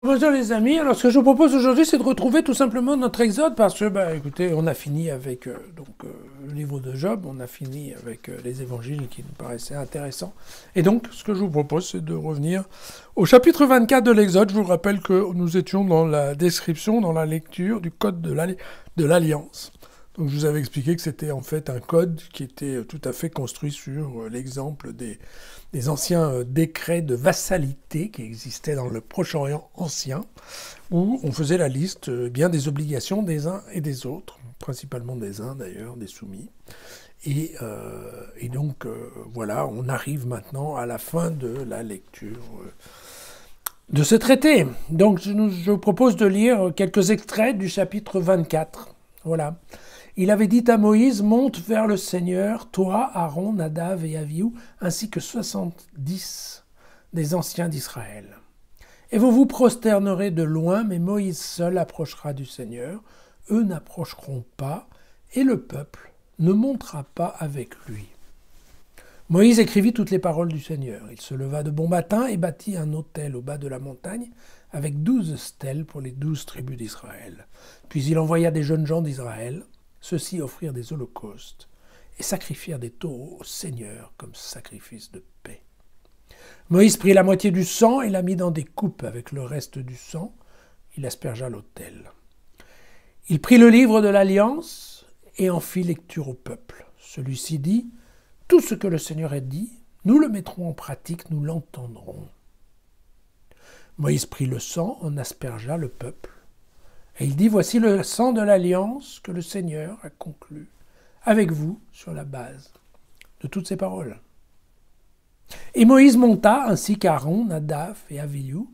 Bonjour les amis, alors ce que je vous propose aujourd'hui c'est de retrouver tout simplement notre exode parce que, écoutez, on a fini avec le livre de Job, on a fini avec les évangiles qui nous paraissaient intéressants. Et donc ce que je vous propose c'est de revenir au chapitre 24 de l'exode. Je vous rappelle que nous étions dans la description, dans la lecture du code de l'Alliance. Donc je vous avais expliqué que c'était en fait un code qui était tout à fait construit sur l'exemple des anciens décrets de vassalité qui existaient dans le Proche-Orient ancien, où on faisait la liste bien des obligations des uns et des autres, principalement des uns d'ailleurs, des soumis. Et donc voilà, on arrive maintenant à la fin de la lecture de ce traité. Donc je vous propose de lire quelques extraits du chapitre 24. Voilà. Il avait dit à Moïse, monte vers le Seigneur, toi, Aaron, Nadav et Avihu, ainsi que 70 des anciens d'Israël. Et vous vous prosternerez de loin, mais Moïse seul approchera du Seigneur. Eux n'approcheront pas, et le peuple ne montera pas avec lui. Moïse écrivit toutes les paroles du Seigneur. Il se leva de bon matin et bâtit un autel au bas de la montagne, avec 12 stèles pour les 12 tribus d'Israël. Puis il envoya des jeunes gens d'Israël. Ceux-ci offrirent des holocaustes et sacrifièrent des taureaux au Seigneur comme sacrifice de paix. Moïse prit la moitié du sang et la mit dans des coupes avec le reste du sang. Il aspergea l'autel. Il prit le livre de l'Alliance et en fit lecture au peuple. Celui-ci dit « Tout ce que le Seigneur a dit, nous le mettrons en pratique, nous l'entendrons. » Moïse prit le sang, en aspergea le peuple. Et il dit, voici le sang de l'alliance que le Seigneur a conclu avec vous sur la base de toutes ces paroles. Et Moïse monta, ainsi qu'Aaron, Nadav et Avihu,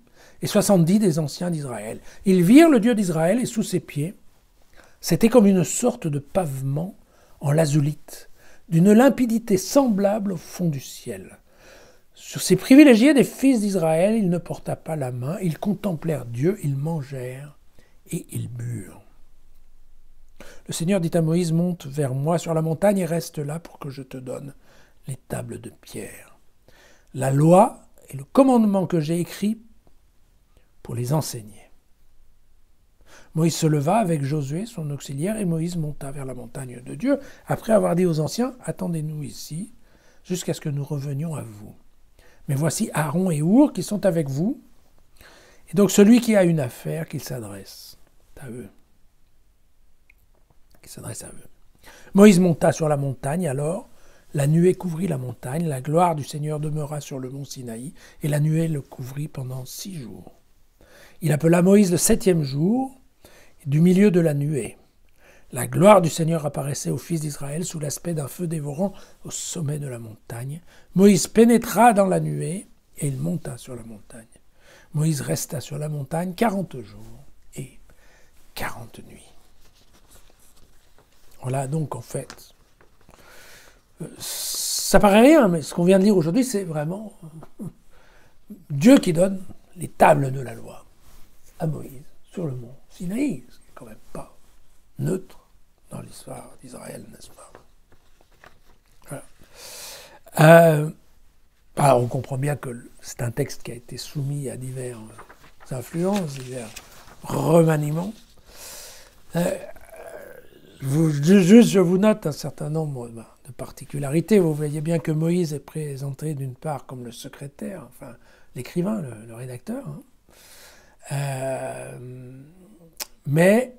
et 70 des anciens d'Israël. Ils virent le Dieu d'Israël et sous ses pieds, c'était comme une sorte de pavement en lazulite, d'une limpidité semblable au fond du ciel. Sur ces privilégiés des fils d'Israël, il ne porta pas la main, ils contemplèrent Dieu, ils mangèrent, et ils burent. Le Seigneur dit à Moïse, monte vers moi sur la montagne et reste là pour que je te donne les tables de pierre, la loi et le commandement que j'ai écrit pour les enseigner. Moïse se leva avec Josué, son auxiliaire, et Moïse monta vers la montagne de Dieu, après avoir dit aux anciens, attendez-nous ici, jusqu'à ce que nous revenions à vous. Mais voici Aaron et Hour qui sont avec vous, et donc celui qui a une affaire, qu'il s'adresse à eux. Moïse monta sur la montagne, alors la nuée couvrit la montagne, la gloire du Seigneur demeura sur le mont Sinaï, et la nuée le couvrit pendant 6 jours. Il appela Moïse le 7e jour, du milieu de la nuée. La gloire du Seigneur apparaissait aux fils d'Israël sous l'aspect d'un feu dévorant au sommet de la montagne. Moïse pénétra dans la nuée, et il monta sur la montagne. Moïse resta sur la montagne 40 jours et 40 nuits. Voilà, donc en fait, ça paraît rien, mais ce qu'on vient de lire aujourd'hui, c'est vraiment Dieu qui donne les tables de la loi à Moïse sur le mont Sinaï, ce qui n'est quand même pas neutre dans l'histoire d'Israël, n'est-ce pas? Voilà. Alors on comprend bien que c'est un texte qui a été soumis à diverses influences, divers remaniements. Je vous note un certain nombre de particularités. Vous voyez bien que Moïse est présenté d'une part comme le secrétaire, enfin l'écrivain, le rédacteur. Mais,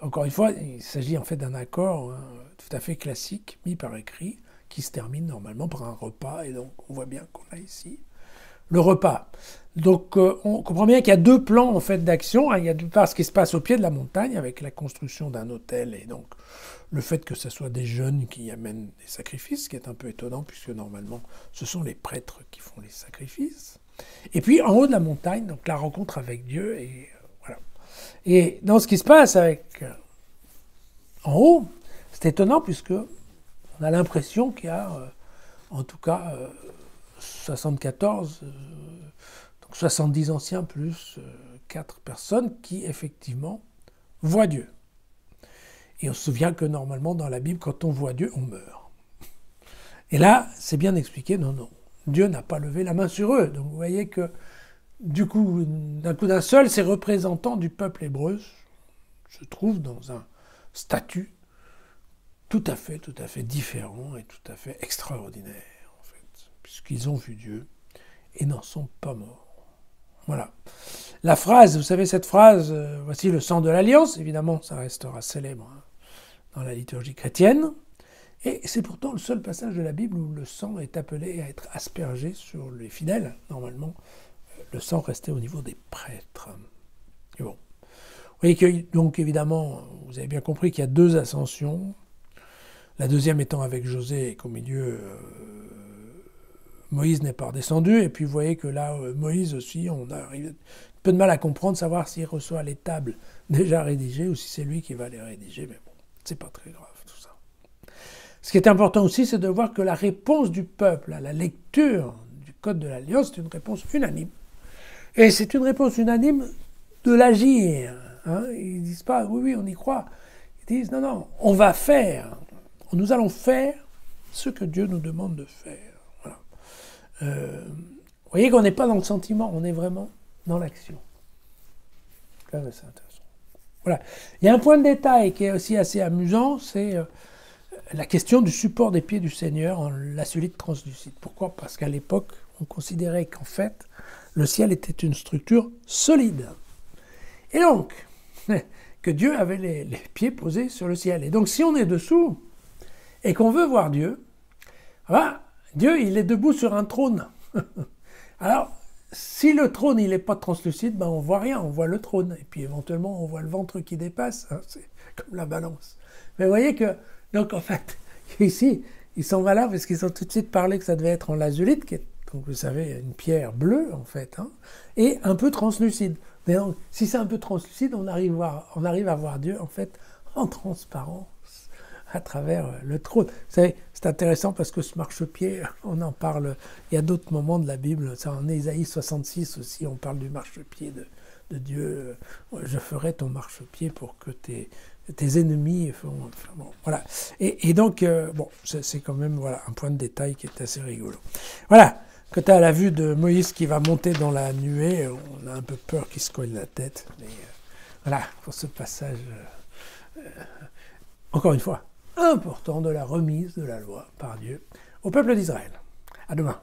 encore une fois, il s'agit en fait d'un accord tout à fait classique, mis par écrit, qui se termine normalement par un repas. Et donc on voit bien qu'on a ici le repas. Donc on comprend bien qu'il y a deux plans en fait d'action. Il y a d'une part ce qui se passe au pied de la montagne avec la construction d'un autel et donc le fait que ce soit des jeunes qui amènent des sacrifices, ce qui est un peu étonnant puisque normalement ce sont les prêtres qui font les sacrifices. Et puis en haut de la montagne, donc la rencontre avec Dieu et voilà. Et dans ce qui se passe avec en haut, c'est étonnant puisque on a l'impression qu'il y a en tout cas 74, donc 70 anciens plus 4 personnes qui effectivement voient Dieu. Et on se souvient que normalement dans la Bible, quand on voit Dieu, on meurt. Et là, c'est bien expliqué, non, Dieu n'a pas levé la main sur eux. Donc vous voyez que du coup, d'un coup d'un seul, ces représentants du peuple hébreu se trouvent dans un statut tout à fait différent et tout à fait extraordinaire, en fait, puisqu'ils ont vu Dieu et n'en sont pas morts. Voilà. La phrase, vous savez cette phrase, voici le sang de l'alliance, évidemment, ça restera célèbre dans la liturgie chrétienne, et c'est pourtant le seul passage de la Bible où le sang est appelé à être aspergé sur les fidèles. Normalement, le sang restait au niveau des prêtres. Et bon. Vous voyez que, donc évidemment, vous avez bien compris qu'il y a deux ascensions, la deuxième étant avec José et qu'au milieu, Moïse n'est pas redescendu, et puis vous voyez que là, Moïse aussi, on a un peu de mal à comprendre, savoir s'il reçoit les tables déjà rédigées ou si c'est lui qui va les rédiger, mais bon, c'est pas très grave tout ça. Ce qui est important aussi, c'est de voir que la réponse du peuple à la lecture du Code de l'Alliance, c'est une réponse unanime. Et c'est une réponse unanime de l'agir. Hein. Ils ne disent pas, oui, oui, on y croit. Ils disent, non, non, on va faire. Nous allons faire ce que Dieu nous demande de faire. Voilà. Vous voyez qu'on n'est pas dans le sentiment, on est vraiment dans l'action. C'est intéressant. Voilà. Il y a un point de détail qui est aussi assez amusant, c'est la question du support des pieds du Seigneur en lasulite translucide. Pourquoi ? Parce qu'à l'époque, on considérait qu'en fait, le ciel était une structure solide. Et donc, que Dieu avait les pieds posés sur le ciel. Et donc, si on est dessous et qu'on veut voir Dieu, ben, Dieu, il est debout sur un trône. Alors, si le trône, il n'est pas translucide, ben, on voit rien, on voit le trône. Et puis, éventuellement, on voit le ventre qui dépasse. Hein, c'est comme la balance. Mais vous voyez que, donc, en fait, ici, ils sont malins parce qu'ils ont tout de suite parlé que ça devait être en lazulite, qui est, donc, vous savez, une pierre bleue, en fait, hein, et un peu translucide. Mais donc, si c'est un peu translucide, on arrive à voir Dieu, en fait, en transparence, à travers le trône. Vous savez, c'est intéressant parce que ce marchepied, on en parle, il y a d'autres moments de la Bible, ça en Ésaïe 66 aussi, on parle du marchepied de Dieu. Je ferai ton marchepied pour que tes ennemis font... Bon, voilà. Et donc, bon, c'est quand même voilà, un point de détail qui est assez rigolo. Voilà. Quand à la vue de Moïse qui va monter dans la nuée, on a un peu peur qu'il se colle la tête. Mais voilà, pour ce passage, encore une fois, important de la remise de la loi par Dieu au peuple d'Israël. À demain.